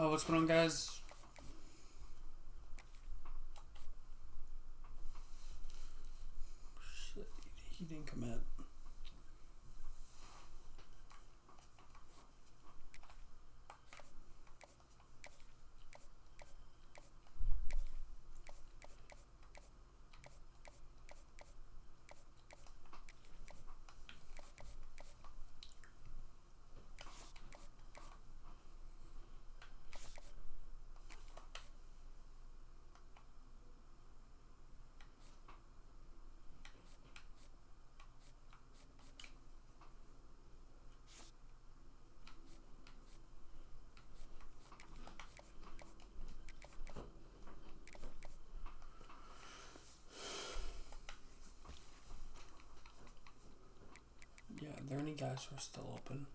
What's going on, guys? Shit, he didn't commit. Yeah, are there any guys who are still open?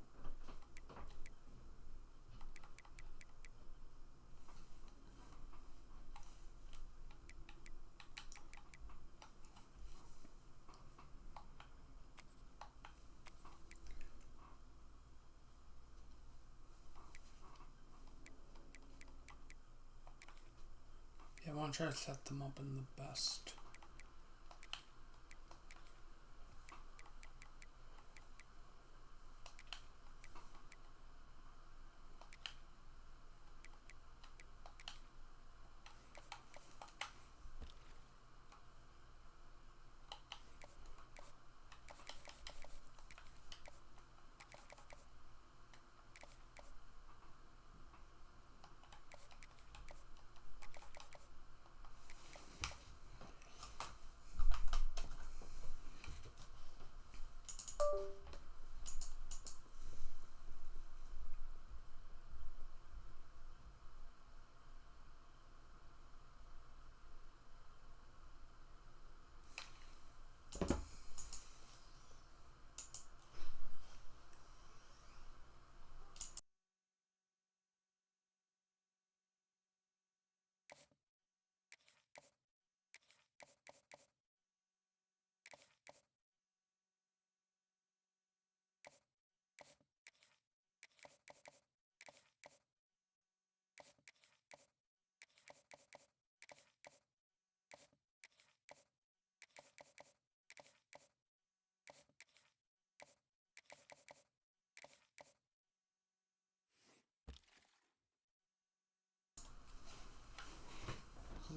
Yeah, I want to try to set them up in the best.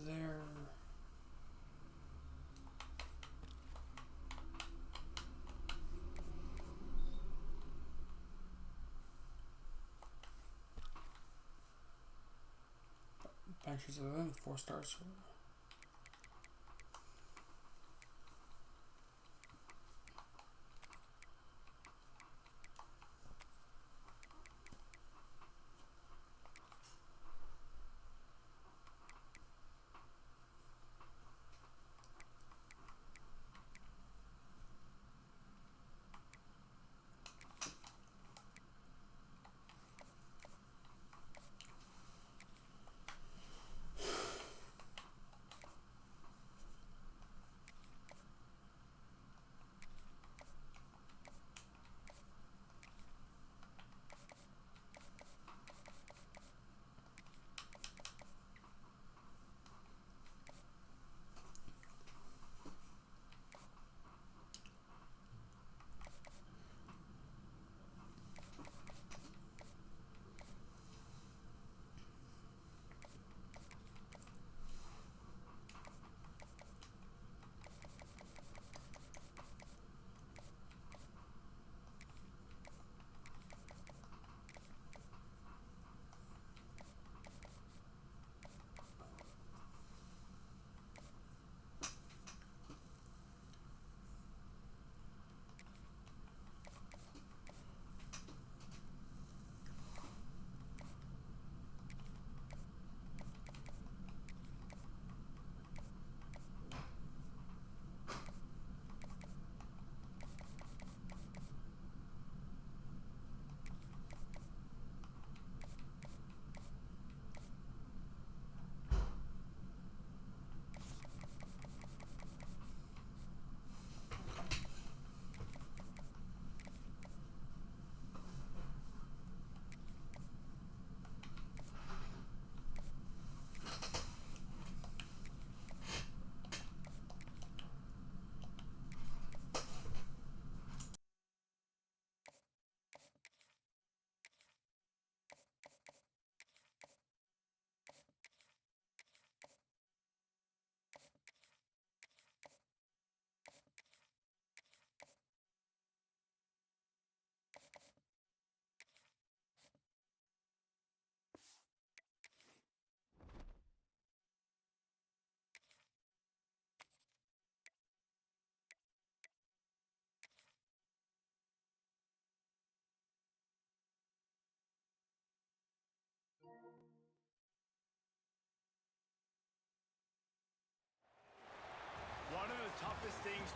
There. Banshees are only 4 stars.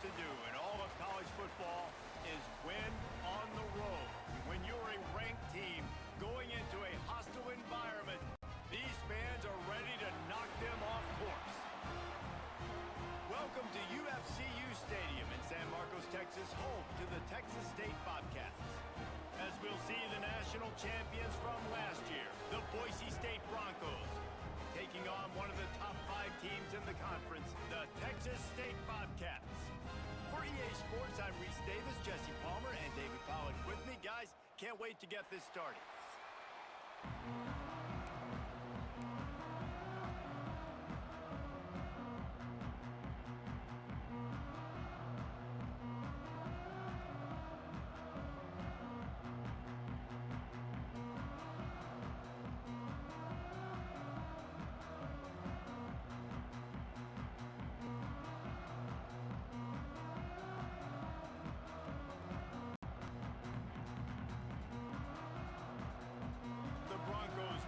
to do in all of college football is win on the road. When you're a ranked team going into a hostile environment, these fans are ready to knock them off course. Welcome to UFCU Stadium in San Marcos, Texas, home to the Texas State Bobcats. As we'll see the national champions from last year, the Boise State Broncos, taking on one of the top 5 teams in the conference, the Texas State Bobcats. For EA Sports, I'm Reese Davis, Jesse Palmer, and David Pollack with me. Guys, can't wait to get this started.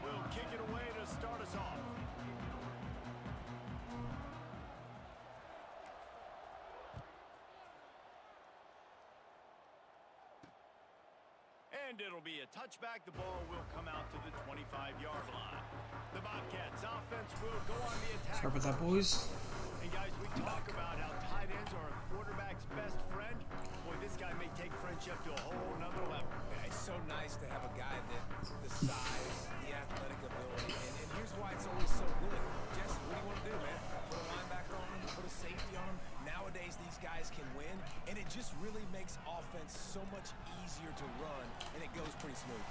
Will kick it away to start us off. And it'll be a touchback. The ball will come out to the 25-yard line. The Bobcats offense will go on the attack. Start with that, boys. And guys, we talk about how tight ends are a quarterback's best friend. Boy, this guy may take friendship to a whole nother level. Yeah, it's so nice to have a guy that the size, the athletic ability, and here's why it's always so good. Jesse, what do you want to do, man? Put a linebacker on him, put a safety on him. Nowadays, these guys can win, and it just really makes offense so much easier to run, and it goes pretty smooth.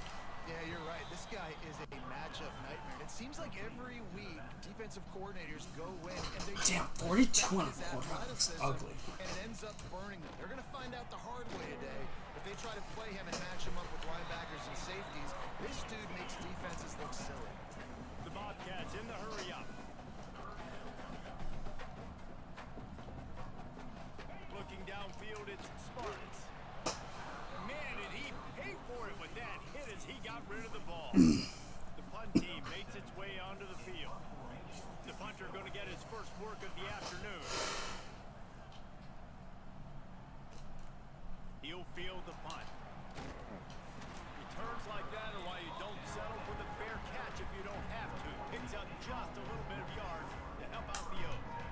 Yeah, you're right. This guy is a matchup nightmare. It seems like every week defensive coordinators go in and they damn 42 on a quarterback. It's ugly. And it ends up burning them. They're going to find out the hard way today. If they try to play him and match him up with linebackers and safeties, this dude makes defenses look silly. The Bobcats in the hurry up. Looking downfield, it's Spartans. Man, did he pay for it with that hit as he got rid of the ball. The punt team makes its way onto the field. The punter going to get his first work of the afternoon. He'll field the punt. Returns like that are why you don't settle for the fair catch if you don't have to. Picks up just a little bit of yards to help out the Oaks.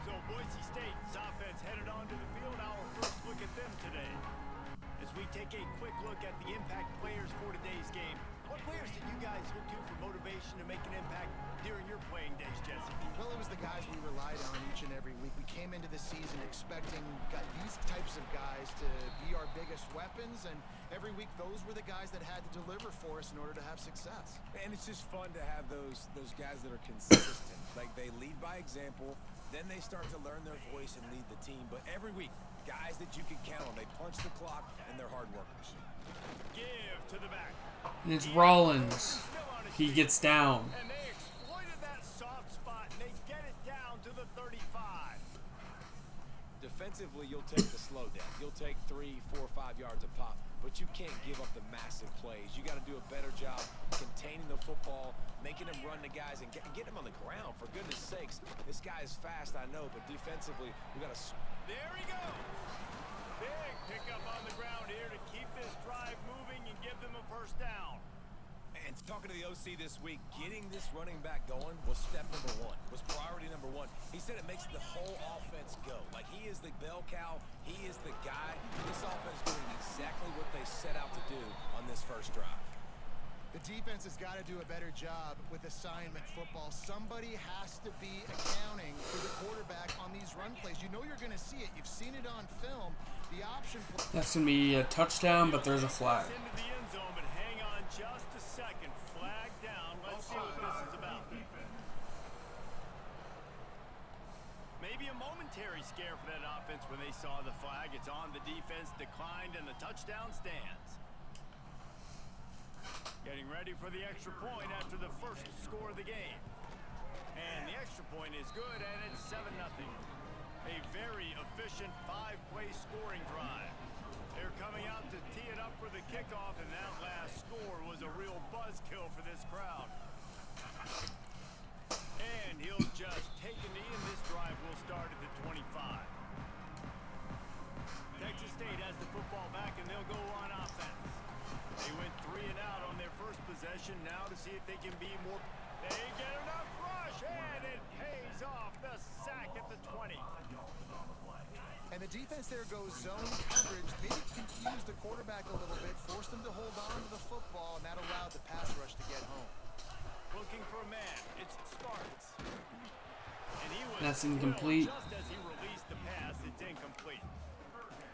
So Boise State's offense headed onto the field. Our first look at them today. As we take a quick look at the impact players for today's game, what players did you guys look to for motivation to make an impact during your playing days, Jesse? Well, it was the guys we relied on each and every week. We came into the season expecting these types of guys to be our biggest weapons, and every week those were the guys that had to deliver for us in order to have success. And it's just fun to have those guys that are consistent. Like, they lead by example, then they start to learn their voice and lead the team. But every week, guys that you can count on. They punch the clock, and they're hard workers. Give to the back. And it's Rollins. He gets down. And they exploited that soft spot, and they get it down to the 35. Defensively, you'll take the slow down. You'll take 3, 4, 5 yards a pop, but you can't give up the massive plays. You got to do a better job containing the football, making him run the guys, and get him on the ground. For goodness sakes, this guy is fast, I know, but defensively, we got to... There he goes. Big pickup on the ground here to keep this drive moving and give them a first down. And talking to the OC this week, getting this running back going was step number 1, was priority number 1. He said it makes the whole offense go. Like, he is the bell cow, he is the guy. This offense doing exactly what they set out to do on this first drive. The defense has got to do a better job with assignment football. Somebody has to be accounting for the quarterback on these run plays. You know you're going to see it. You've seen it on film. The option... That's going to be a touchdown, but there's a flag. Into the end zone, but hang on just a second. Flag down. Let's see what this is about. Maybe a momentary scare for that offense when they saw the flag. It's on. The defense declined, and the touchdown stands. Getting ready for the extra point after the first score of the game. And the extra point is good, and it's 7-0. A very efficient 5-play scoring drive. They're coming out to tee it up for the kickoff, and that last score was a real buzzkill for this crowd. And he'll just take a knee, and this drive will start at the 25. position now to see if they can be more. They get enough rush, and it pays off. The sack at the 20. And the defense there goes zone coverage. Maybe confused the quarterback a little bit, forced him to hold on to the football, and that allowed the pass rush to get home. Looking for a man. It's Sparks. And he was That's incomplete. Just as he released the pass, it's incomplete.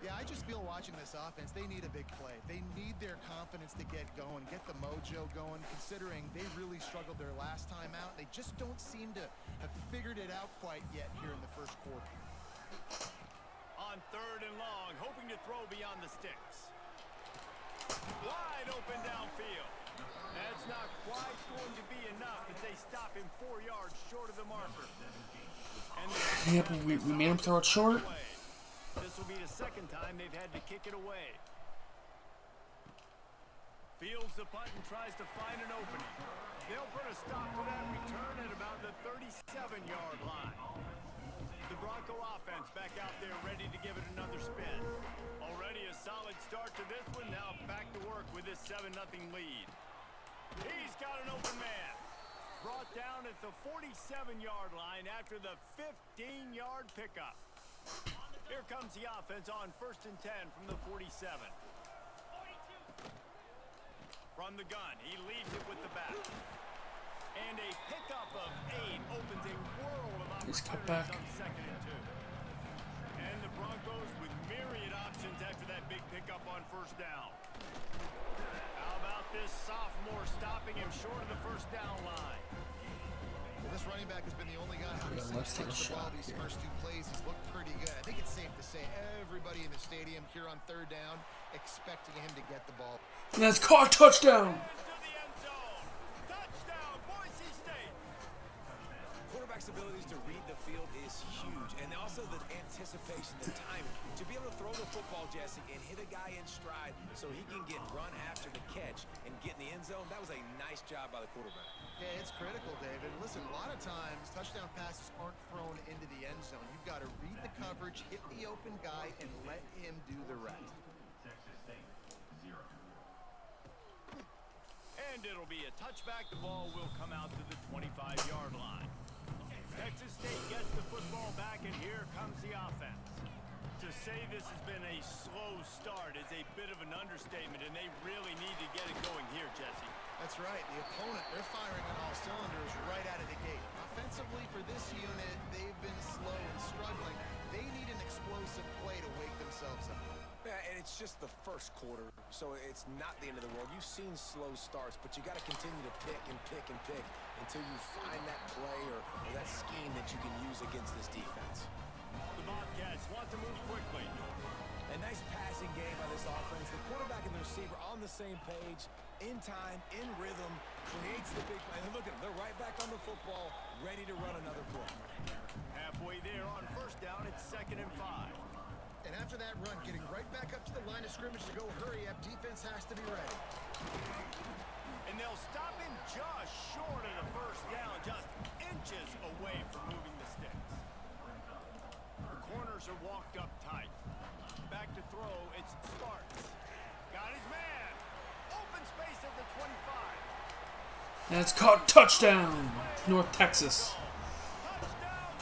Yeah, I just feel watching this offense, they need a big play. They need their confidence to get going, get the mojo going, considering they really struggled their last time out. They just don't seem to have figured it out quite yet here in the first quarter. On 3rd and long, hoping to throw beyond the sticks. Wide open downfield. That's not quite going to be enough as they stop him 4 yards short of the marker. And Yeah, but we made him throw it short. This will be the second time they've had to kick it away. Fields the punt and tries to find an opening. They'll put a stop to that return at about the 37-yard line. The Bronco offense back out there ready to give it another spin. Already a solid start to this one. Now back to work with this 7-0 lead. He's got an open man. Brought down at the 47-yard line after the 15-yard pickup. Here comes the offense on 1st and 10 from the 47. From the gun, he leaves it with the back. And a pickup of 8 opens a world of opportunities on 2nd and 2. And the Broncos with myriad options after that big pickup on 1st down. How about this sophomore stopping him short of the 1st down line? Well, this running back has been the only guy who's let's take a shot these here. first 2 plays. He's looked pretty good. I think it's safe to say everybody in the stadium here on 3rd down expecting him to get the ball. And that's caught. Touchdown. Into the end zone. Touchdown, Boise State. Quarterback's abilities to read the field is huge, and also the anticipation, the timing. To be able to throw the football, Jesse, and hit a guy in stride so he can get run after the catch and get in the end zone, that was a nice job by the quarterback. Yeah, it's critical, David. Listen, a lot of times touchdown passes aren't thrown into the end zone. You've got to read the coverage, hit the open guy, and let him do the rest. And it'll be a touchback. The ball will come out to the 25-yard line. Texas State gets the football back, and here comes the offense. To say this has been a slow start is a bit of an understatement, and they really need to get it going here, Jesse. That's right. The opponent, they're firing on all cylinders right out of the gate. Offensively, for this unit, they've been slow and struggling. They need an explosive play to wake themselves up. Yeah, and it's just the first quarter, so it's not the end of the world. You've seen slow starts, but you got to continue to pick and pick and pick until you find that play or that scheme that you can use against this defense. The Bobcats want to move quickly. A nice passing game by this offense. The quarterback and the receiver on the same page, in time, in rhythm, creates the big play. And look at them, they're right back on the football, ready to run another play. Halfway there on 1st down, it's 2nd and 5. And after that run, getting right back up to the line of scrimmage to go hurry up, defense has to be ready. And they'll stop him just short of the 1st down, just inches away from moving the sticks. The corners are walked up tight. Back to throw, it's Sparks. Got his man. Open space at the 25. And it's caught. Touchdown. North Texas. Touchdown.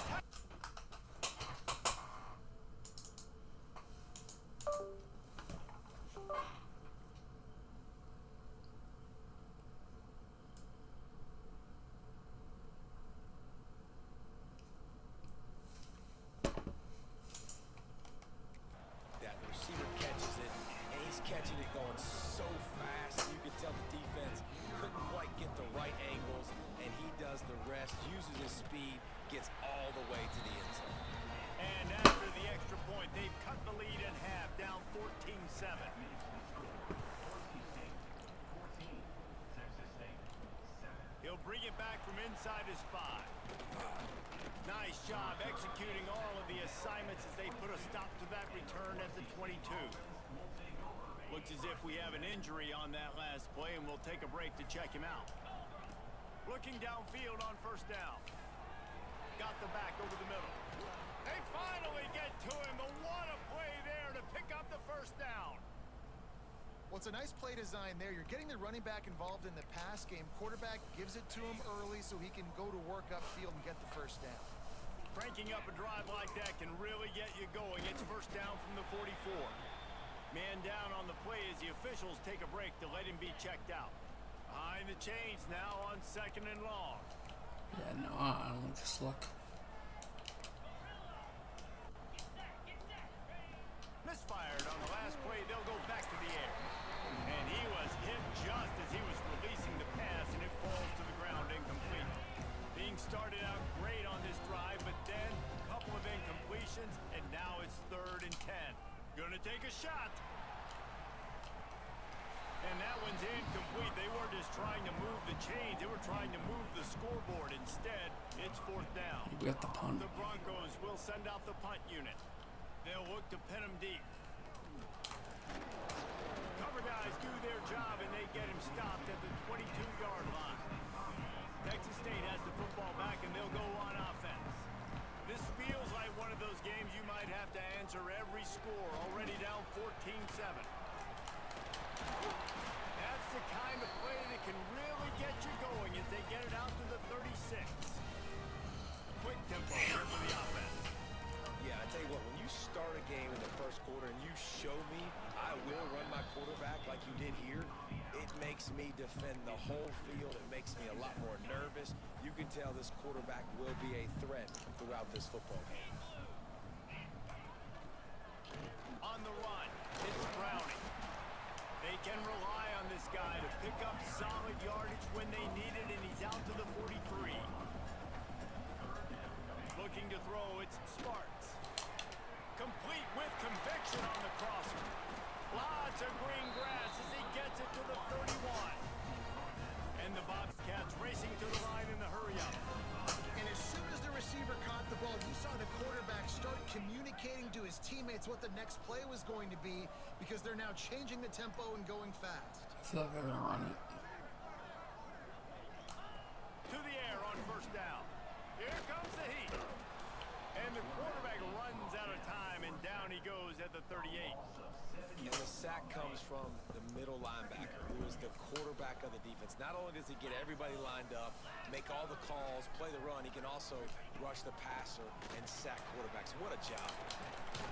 That receiver catches it, and he's catching it going so fast. You can tell the defense couldn't quite get the right angles, and he does the rest, uses his speed, gets all the way to the end zone. And after the extra point, they've cut the lead in half, down 14-7. He'll bring it back from inside his 5. Nice job executing all of the assignments as they put a stop to that return at the 22. Looks as if we have an injury on that last play, and we'll take a break to check him out. Looking downfield on 1st down. Got the back over the middle. They finally get to him. The what a play there to pick up the 1st down. Well, it's a nice play design there. You're getting the running back involved in the pass game. Quarterback gives it to him early so he can go to work upfield and get the first down. Cranking up a drive like that can really get you going. It's first down from the 44. Man down on the play as the officials take a break to let him be checked out. Behind the chains now on 2nd and long. Yeah, no, I don't like this look. Misfired on the last play. They'll go back to the air. And he was hit just as he was releasing the pass, and it falls to the ground incomplete. Things started out great on this drive, but then a couple of incompletions, and now it's 3rd and 10. Gonna take a shot. And that one's incomplete. They weren't just trying to move the chains. They were trying to move the scoreboard. Instead, it's 4th down. We got the punt. The Broncos will send out the punt unit. They'll look to pin him deep. Cover guys do their job, and they get him stopped at the 22-yard line. Texas State has the football back, and they'll go on offense. This feels like one of those games you might have to answer every score. Already down 14-7. That's the kind of play that can really get you going as they get it out to the 36. Quick tempo here for the offense. Yeah, I tell you what, when you start a game in the first quarter and you show me I will run my quarterback like you did here, it makes me defend the whole field. It makes me a lot more nervous. You can tell this quarterback will be a threat throughout this football game. On the run, it's Browning. They can rely on this guy to pick up solid yardage when they need it, and he's out to the 43. Looking to throw, it's Sparks. Complete with conviction on the crosser. Lots of green grass as he gets it to the 31. And the Bobcats racing to the line in the hurry-up. And as soon as the receiver caught the ball, you saw the quarterback start communicating to his teammates what the next play was going to be, because they're now changing the tempo and going fast. I feel like they're gonna run it. To the air on 1st down. Here comes the heat. And the quarterback runs out of time, and down he goes at the 38. And the sack comes from the middle linebacker, who is the quarterback of the defense. Not only does he get everybody lined up, make all the calls, play the run, he can also rush the passer and sack quarterbacks. What a job.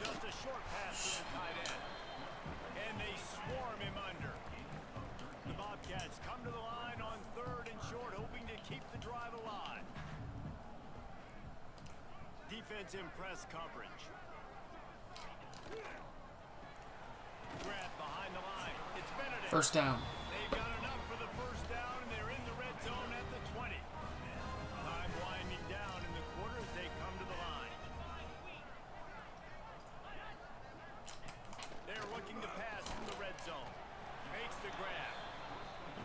Just a short pass to the tight end. And they swarm him under. The Bobcats come to the line on 3rd and short, hoping to keep the drive alive. Defense in press coverage. Grab behind the line. It's Benedict. 1st down. They've got enough for the 1st down, and they're in the red zone at the 20. Time winding down in the quarter as they come to the line. They're looking to pass from the red zone. Makes the grab.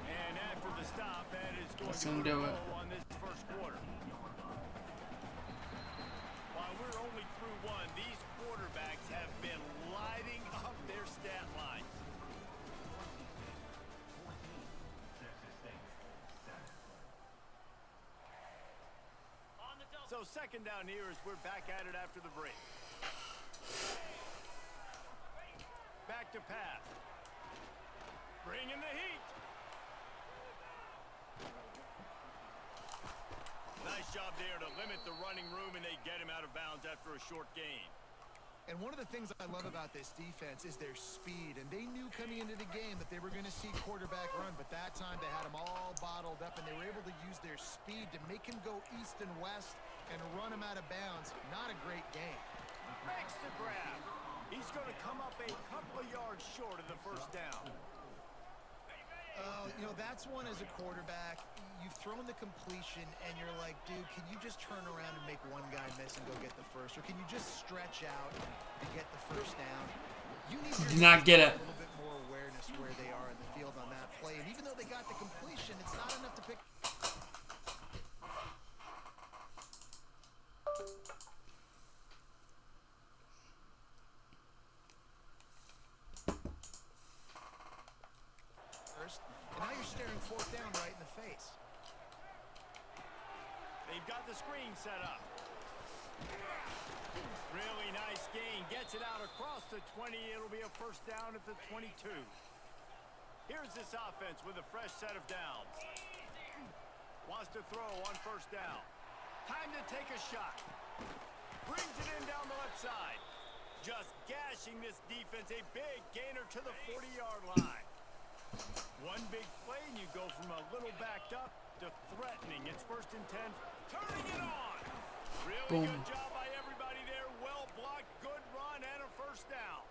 And after the stop, that is going That's to gonna do it. on this 1st quarter. While we're only through one, these quarterbacks have been lighting up their stat line. So 2nd down here as we're back at it after the break. Back to pass. Bring in the heat. Nice job there to limit the running room, and they get him out of bounds after a short gain. And one of the things I love about this defense is their speed. And they knew coming into the game that they were going to see quarterback run. But that time they had him all bottled up, and they were able to use their speed to make him go east and west and run him out of bounds. Not a great game. Makes the grab. He's going to come up a couple of yards short of the 1st down. You know, that's one as a quarterback. You've thrown the completion, and you're like, dude, can you just turn around and make one guy miss and go get the first? Or can you just stretch out and get the 1st down? You need Did not get it. a little bit more awareness where they are in the field on that play. And even though they got the completion, it's not enough to pick. And now you're staring 4th down right in the face. They've got the screen set up. Really nice gain. Gets it out across the 20. It'll be a 1st down at the 22. Here's this offense with a fresh set of downs. Wants to throw on first down. Time to take a shot. Brings it in down the left side. Just gashing this defense. A big gainer to the 40-yard line. One big play and you go from a little backed up to threatening. It's 1st and 10. Turning it on. Really good job by everybody there. Well blocked, good run, and a first down.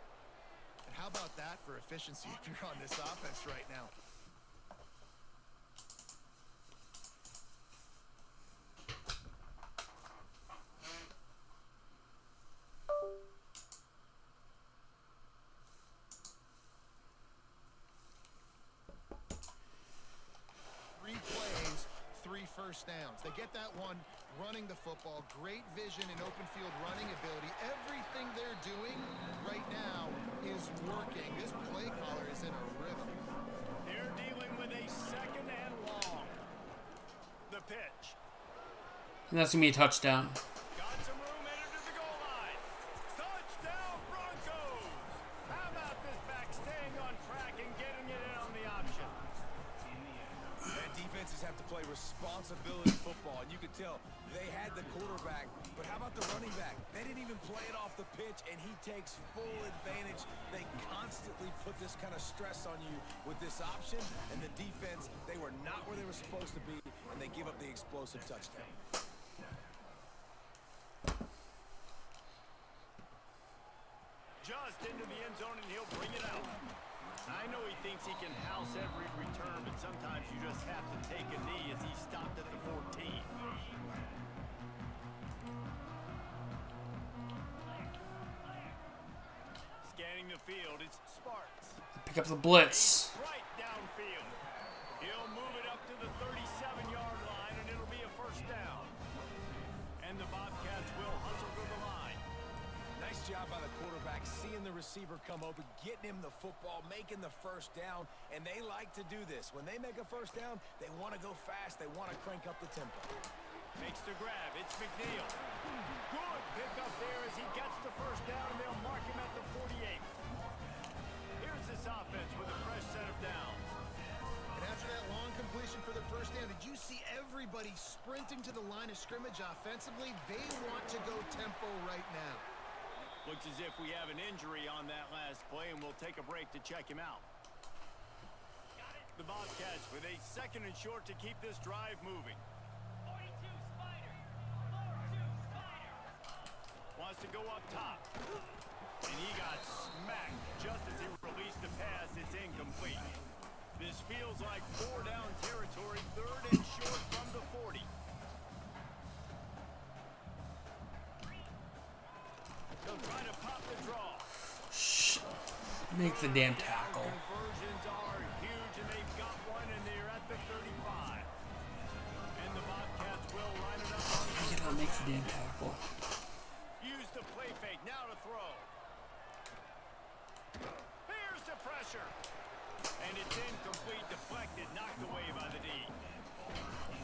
And how about that for efficiency if you're on this offense right now? First downs. They get that one running the football. Great vision and open field running ability. Everything they're doing right now is working. This play caller is in a rhythm. They're dealing with a 2nd and long. The pitch. And that's going to be a touchdown. Got some room headed to the goal line. Touchdown Broncos. How about this back staying on track and getting it in on the option? And defenses have to play responsibility football, and you can tell they had the quarterback, but how about the running back? They didn't even play it off the pitch, and he takes full advantage. They constantly put this kind of stress on you with this option, and the defense, they were not where they were supposed to be, and they give up the explosive touchdown. Just into the end zone, and he'll bring it out. I know he thinks he can house every return, but sometimes you just have to take a knee as he stopped at the 14. Scanning the field, it's Sparks. Pick up the blitz. Right downfield. He'll move it up to the 37-yard line, and it'll be a first down. And the Bobcats will hustle to the line. Nice job by the quarterback, seeing the receiver come open, getting him the football, making the first down, and they like to do this. When they make a first down, they want to go fast. They want to crank up the tempo. Makes the grab. It's McNeil. Good pickup there as he gets the first down, and they'll mark him at the 48. Here's this offense with a fresh set of downs. And after that long completion for the first down, did you see everybody sprinting to the line of scrimmage offensively? They want to go tempo right now. Looks as if we have an injury on that last play, and we'll take a break to check him out. The Bobcats with a 2nd and short to keep this drive moving. 42 Spider. 42 Spider. Wants to go up top. And he got smacked just as he released the pass. It's incomplete. This feels like 4-down territory, 3rd and short from the 40. They'll try to pop the draw. Shh. Make the damn tackle. Conversions are huge, and they've got one, and they're at the 35. And the Bobcats will line it up. I cannot make the damn tackle. Use the play fake, now to throw. Here's the pressure. And it's incomplete, deflected, knocked away by the D.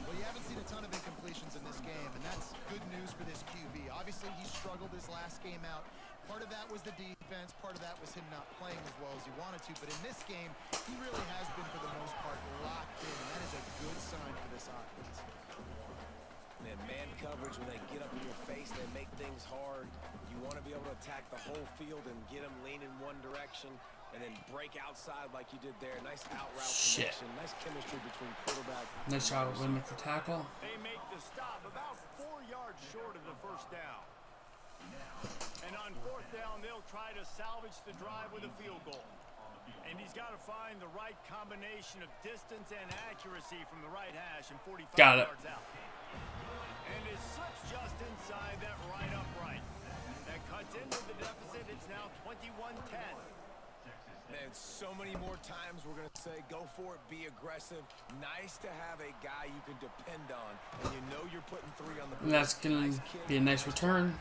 Well, you haven't seen a ton of incompletions in this game, and that's good news for this QB. Obviously, he struggled his last game out. Part of that was the defense. Part of that was him not playing as well as he wanted to. But in this game, he really has been, for the most part, locked in, and that is a good sign for this offense. Man coverage, when they get up in your face, they make things hard. You want to be able to attack the whole field and get them leaning one direction and then break outside like you did there. Nice out route connection. Nice chemistry between quarterback. Nice shot to limit the tackle. They make the stop about 4 yards short of the first down. And on 4th down, they'll try to salvage the drive with a field goal. And he's got to find the right combination of distance and accuracy from the right hash and 45 yards out. And it slips just inside that right upright. That cuts into the deficit. It's now 21-10. Man, so many more times we're going to say, go for it, be aggressive. Nice to have a guy you can depend on, and you know you're putting 3 on the board. And that's going to be a nice return.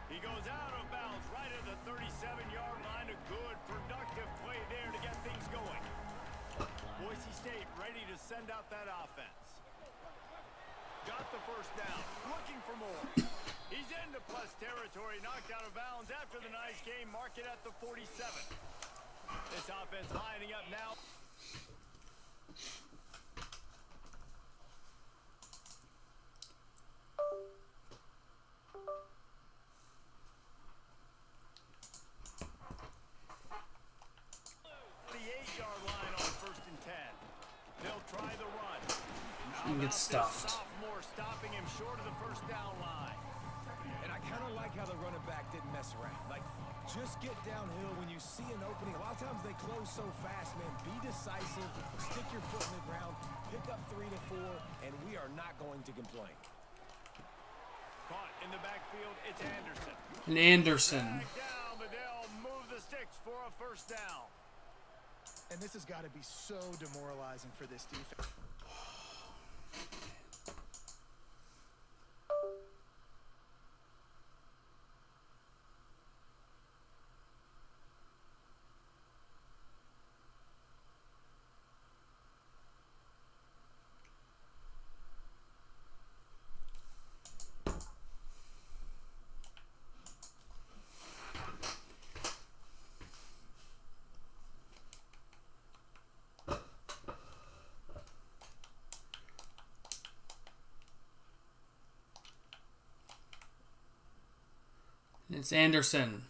He goes out of bounds right at the 37-yard line. A good, productive play there to get things going. Boise State ready to send out that offense. Got the first down, looking for more. He's into plus territory, knocked out of bounds after the nice game. Mark it at the 47. This offense lining up now. get stuffed. Sophomore stopping him short of the first down line. And I kind of like how the running back didn't mess around. Like, just get downhill when you see an opening. A lot of times they close so fast, man. Be decisive, stick your foot in the ground, pick up 3 to 4, and we are not going to complain. Caught in the backfield, it's Anderson. And Anderson. Back down, but they'll move the sticks for a first down. And this has got to be so demoralizing for this defense. It's Anderson.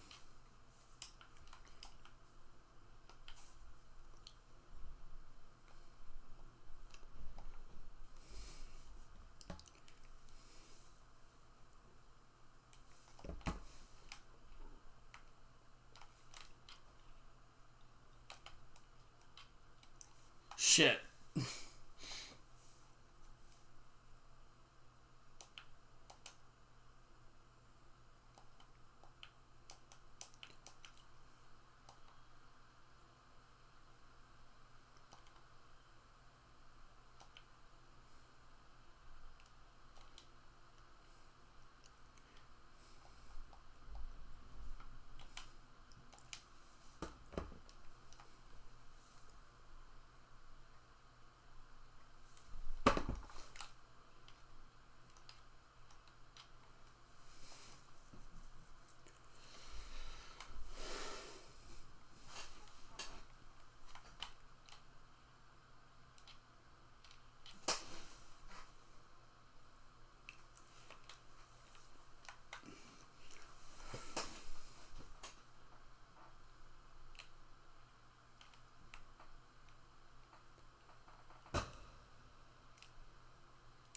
Shit.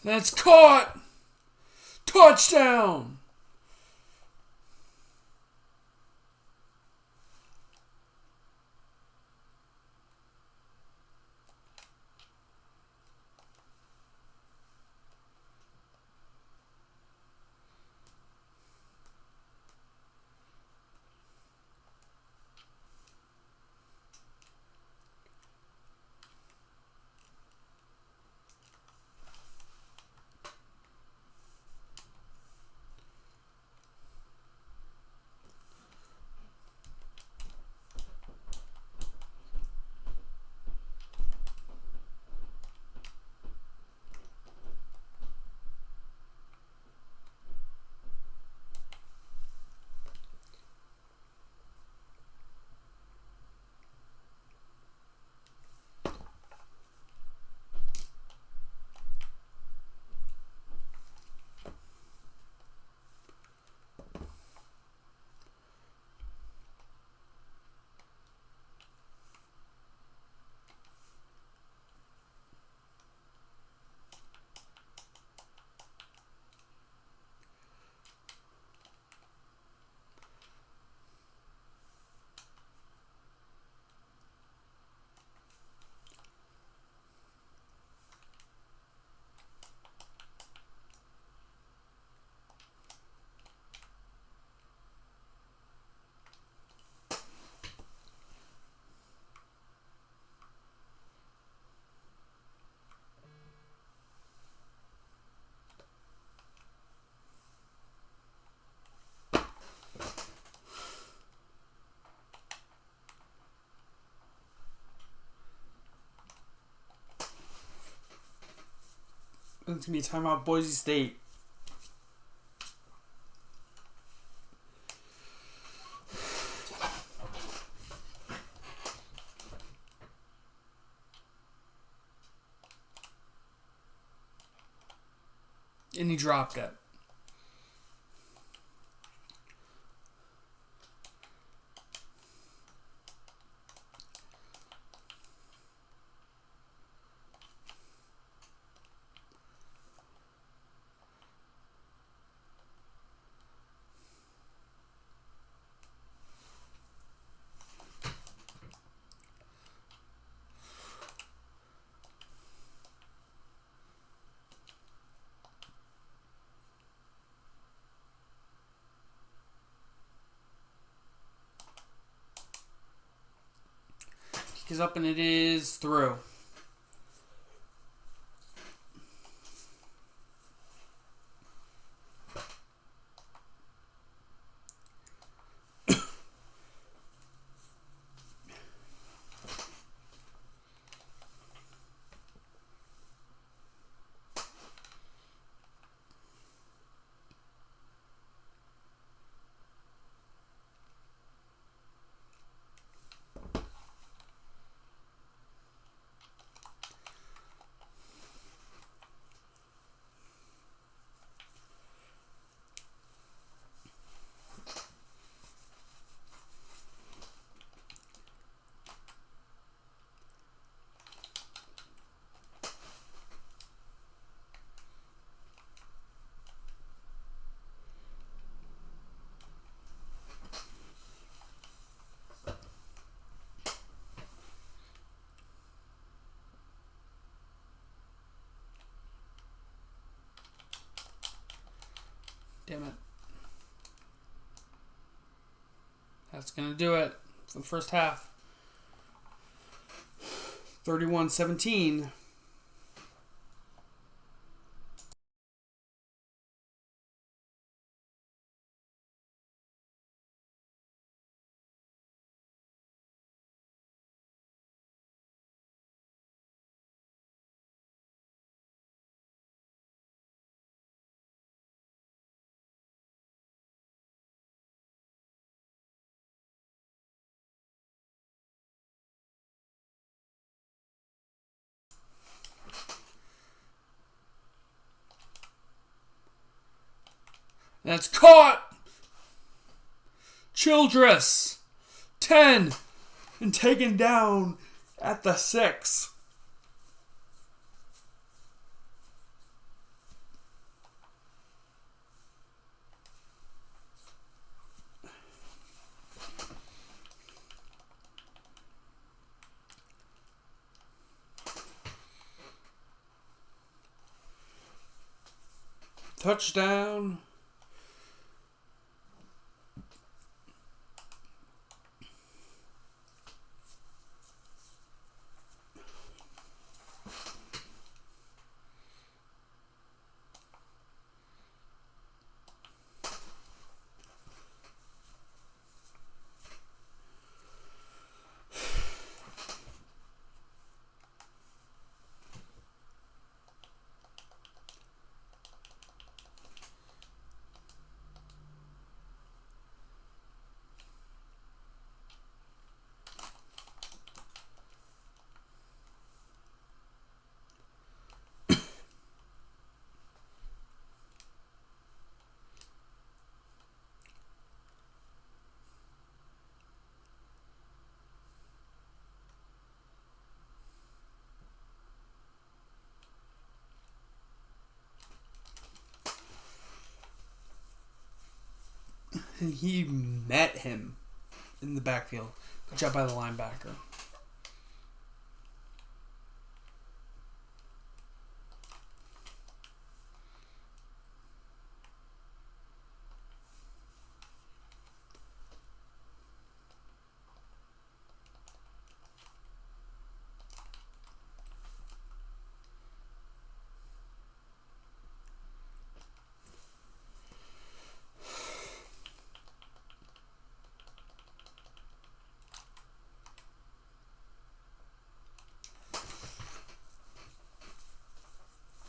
That's caught! Touchdown! It's going to be a timeout, Boise State. And he dropped it. He's up and it is through. Damn it. That's going to do it for the first half. 31-17. That's caught! Childress! 10! And taken down at the 6. Touchdown. He met him in the backfield. Good job by the linebacker.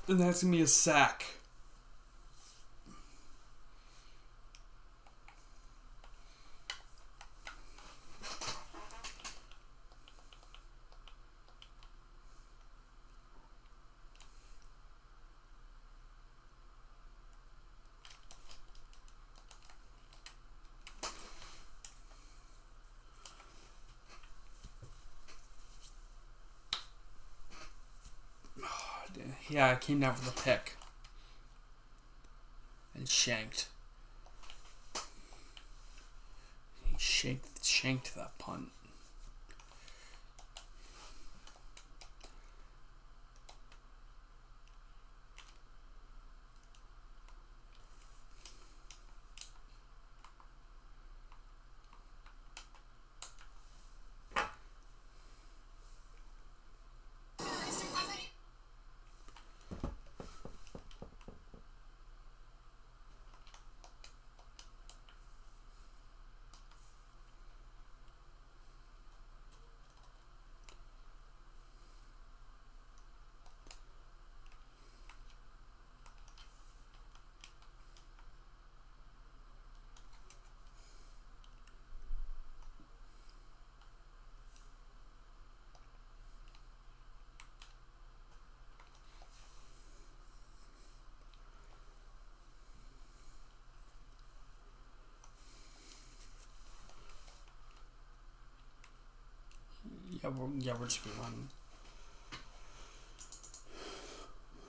And that's going to be a sack. Yeah, it came down for the pick. And shanked. He shanked that punt. we're just be running.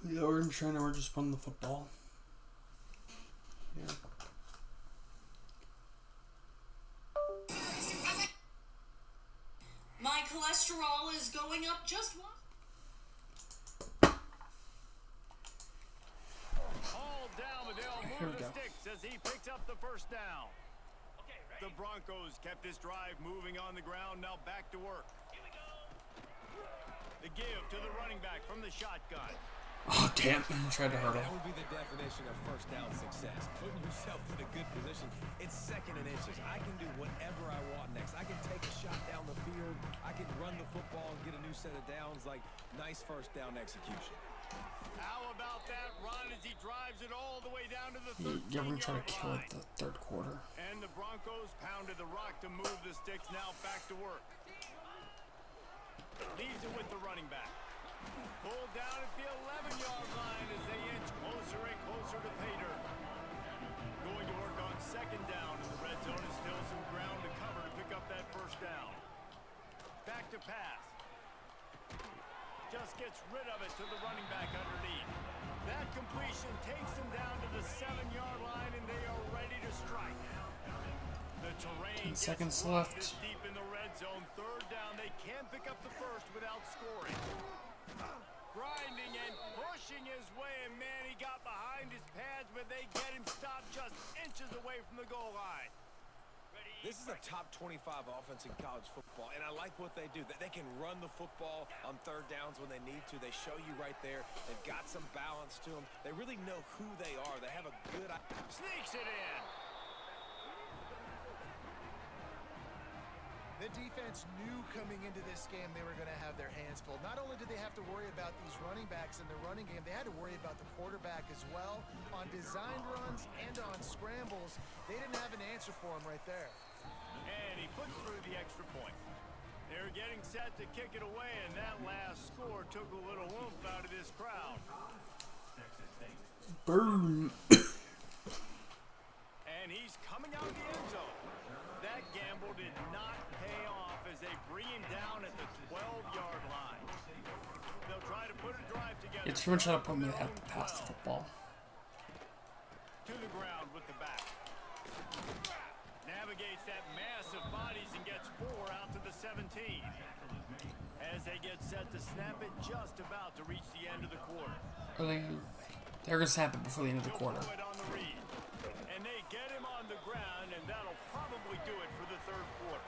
Yeah, we're trying to just run the football. Yeah. My cholesterol is going up just one. All down, but they'll Here move we the go. sticks as he picks up the first down. The Broncos kept this drive moving on the ground, now back to work. The give to the running back from the shotgun. Oh, damn. I tried to hurdle. That would be the definition of first down success. Putting yourself in a good position. It's second and inches. I can do whatever I want next. I can take a shot down the field. I can run the football and get a new set of downs. Like, nice first down execution. How about that run as he drives it all the way down to the 13-yard Yeah, we're gonna try to kill line. it the third quarter. And the Broncos pounded the rock to move the sticks, now back to work. Leaves it with the running back. Pulled down at the 11-yard line as they inch closer and closer to pay dirt. Going to work on second down in the red zone and still some ground to cover to pick up that first down. Back to pass. Just gets rid of it to the running back underneath. That completion takes them down to the 7-yard line and they are ready to strike. The terrain 10 seconds gets rough left. this deep in the red zone. Third down, they can't pick up the first without scoring. Grinding and pushing his way, and man, he got behind his pads, but they get him stopped just inches away from the goal line. This is a top 25 offense in college football, and I like what they do. They can run the football on third downs when they need to. They show you right there. They've got some balance to them. They really know who they are. They have a good... Sneaks it in. The defense knew coming into this game they were going to have their hands full. Not only did they have to worry about these running backs in the running game, they had to worry about the quarterback as well. On designed runs and on scrambles, they didn't have an answer for him right there. And he puts through the extra point. They're getting set to kick it away, and that last score took a little oomph out of this crowd. Boom. And he's coming out of the end zone. That gamble did not pay off as they bring him down at the 12-yard line. They'll try to put a drive together. It's pretty much how they have to pass the football. To the ground with the back. Navigates that mass of bodies and gets 4 out to the 17. As they get set to snap it just about to reach the end of the quarter. They're going to snap it before the end of the quarter. Throw it on the read. And they get him on the ground, and that'll probably do it for the third quarter.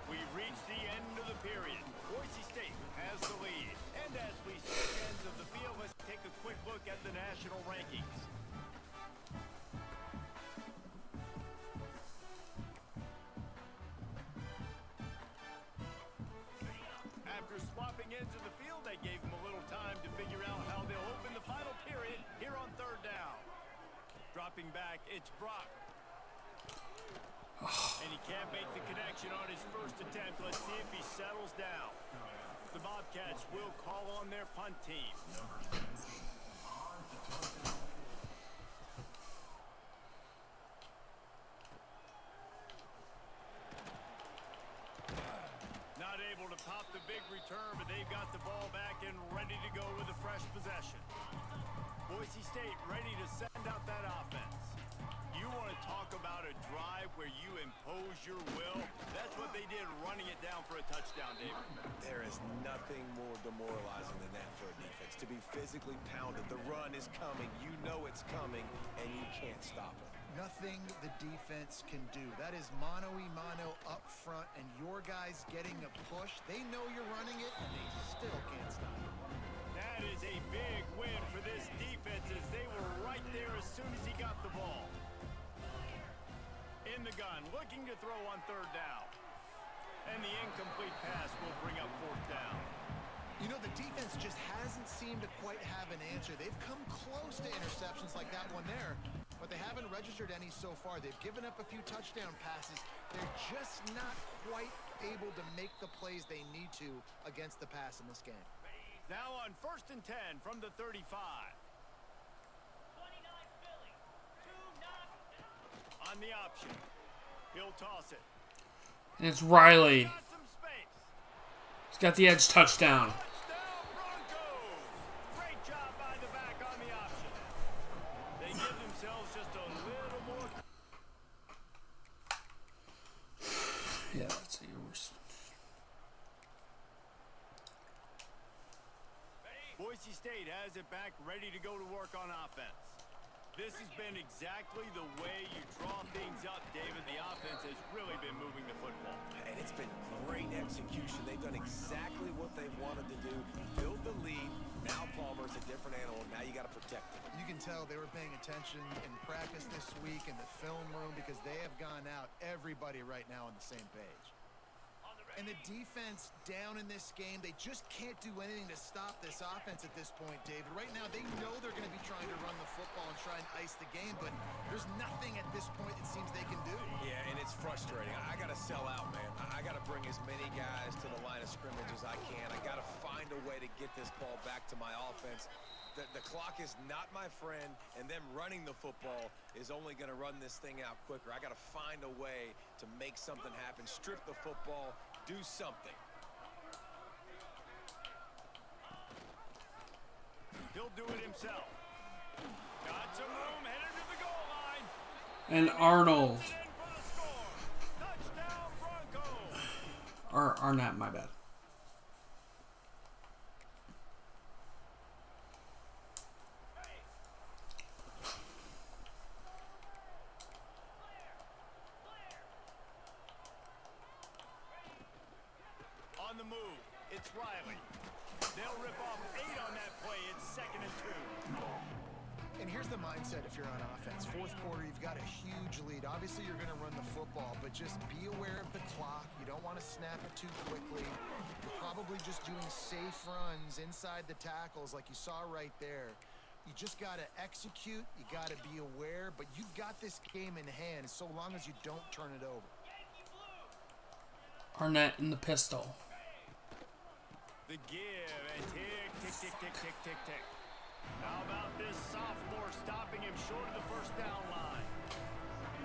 We've reached the end of the period. Boise State has the lead. And as we switch ends of the field, let's take a quick look at the national rankings. After swapping ends of the field, they gave him a little time to figure out how they'll open the final period here on third down. Dropping back, it's Brock. And he can't make the connection on his first attempt. Let's see if he settles down. The Bobcats will call on their punt team. Not able to pop the big return, but they've got the ball back and ready to go with a fresh possession. Boise State ready to send out that offense. You want to talk about a drive where you impose your will? That's what they did, running it down for a touchdown, David. There is nothing more demoralizing than that for a defense. To be physically pounded. The run is coming. You know it's coming, and you can't stop it. Nothing the defense can do. That is mano-a-mano up front, and your guys getting a push. They know you're running it, and they still can't stop it. That is a big win for this defense as they were right there as soon as he got the ball. In the gun, looking to throw on third down. And the incomplete pass will bring up fourth down. You know, the defense just hasn't seemed to quite have an answer. They've come close to interceptions like that one there, but they haven't registered any so far. They've given up a few touchdown passes. They're just not quite able to make the plays they need to against the pass in this game. Now on 1st and 10 from the 35. 29 Philly. 2 knock. On the option. He'll toss it. And it's Riley. Got some space. Got the edge touchdown. Touchdown, Broncos! Great job by the back on the option. They give themselves just a little more. Yeah, that's yours. Boise State has it back, ready to go to work on offense. This has been exactly the way you draw things up, David. The offense has really been moving the football. And it's been great execution. They've done exactly what they wanted to do. Build the lead. Now Palmer's a different animal. Now you got to protect him. You can tell they were paying attention in practice this week in the film room because they have gone out, everybody right now on the same page. And the defense down in this game, they just can't do anything to stop this offense at this point, David. Right now, they know they're going to be trying to run the football and try and ice the game, but there's nothing at this point it seems they can do. Yeah, and it's frustrating. I got to sell out, man. I got to bring as many guys to the line of scrimmage as I can. I got to find a way to get this ball back to my offense. The clock is not my friend, and them running the football is only going to run this thing out quicker. I got to find a way to make something happen, strip the football, do something. He'll do it himself. Got some room, headed to the goal line. And Arnold. In for the score. Touchdown, Broncos. Or Arnett, my bad. On the move, it's Riley. They'll rip off 8 on that play. It's 2nd and 2. And here's the mindset if you're on offense. Fourth quarter, you've got a huge lead. Obviously, you're going to run the football, but just be aware of the clock. You don't want to snap it too quickly. You're probably just doing safe runs inside the tackles like you saw right there. You just got to execute. You got to be aware, but you've got this game in hand so long as you don't turn it over. Arnett in the pistol. The give and tick, tick, tick, tick, tick, tick, tick. How about this sophomore stopping him short of the first down line?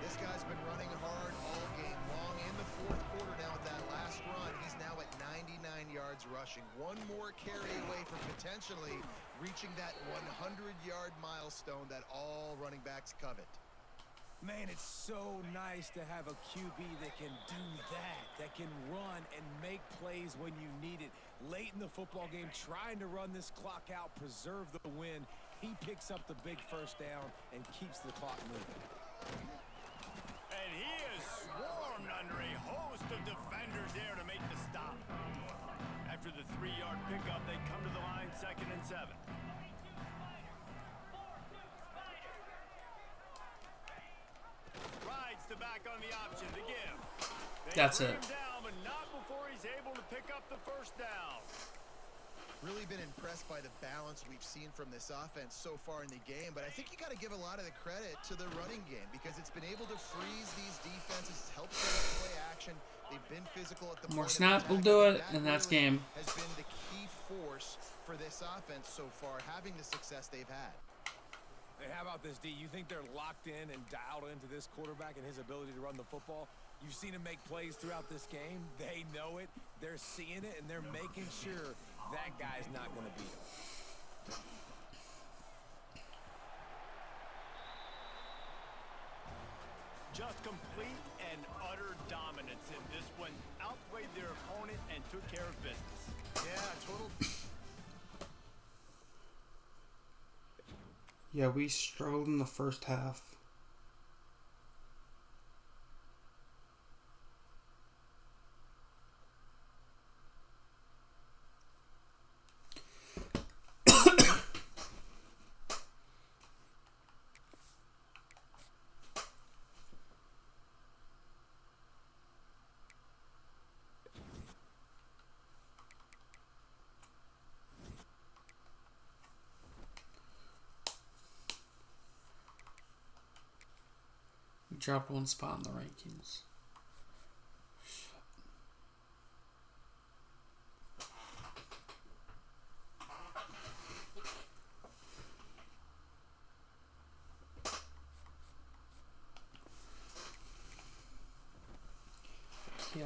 This guy's been running hard all game long in the fourth quarter now with that last run. He's now at 99 yards rushing. One more carry away from potentially reaching that 100-yard milestone that all running backs covet. Man, it's so nice to have a QB that can do that can run and make plays when you need it. Late in the football game, trying to run this clock out, preserve the win. He picks up the big first down and keeps the clock moving. And he is swarmed under a host of defenders there to make the stop. After the 3-yard pickup, they come to the line 2nd and 7. Rides the back on the option to give. That's bring it. him down, but not before he's able to pick up the first down. Really been impressed by the balance we've seen from this offense so far in the game, but I think you got to give a lot of the credit to the running game because it's been able to freeze these defenses, help set up play action. They've been physical at the More point of snap attack, will do and it, that and that's really game. has been the key force for this offense so far, having the success they've had. Hey, how about this, D? You think they're locked in and dialed into this quarterback and his ability to run the football? You've seen him make plays throughout this game. They know it. They're seeing it, and they're making sure that guy's not going to beat him. Just complete and utter dominance in this one. Outplayed their opponent and took care of business. Yeah, total. Yeah, we struggled in the first half. We dropped one spot in the rankings. Yo.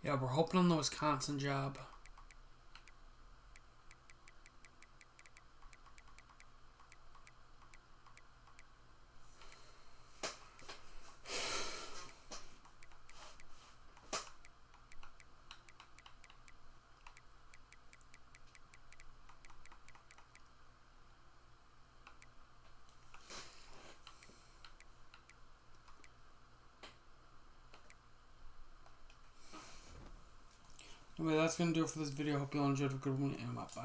Yeah, we're hoping on the Wisconsin job. Anyway, that's going to do it for this video. Hope you all enjoyed. Have a good one, and bye.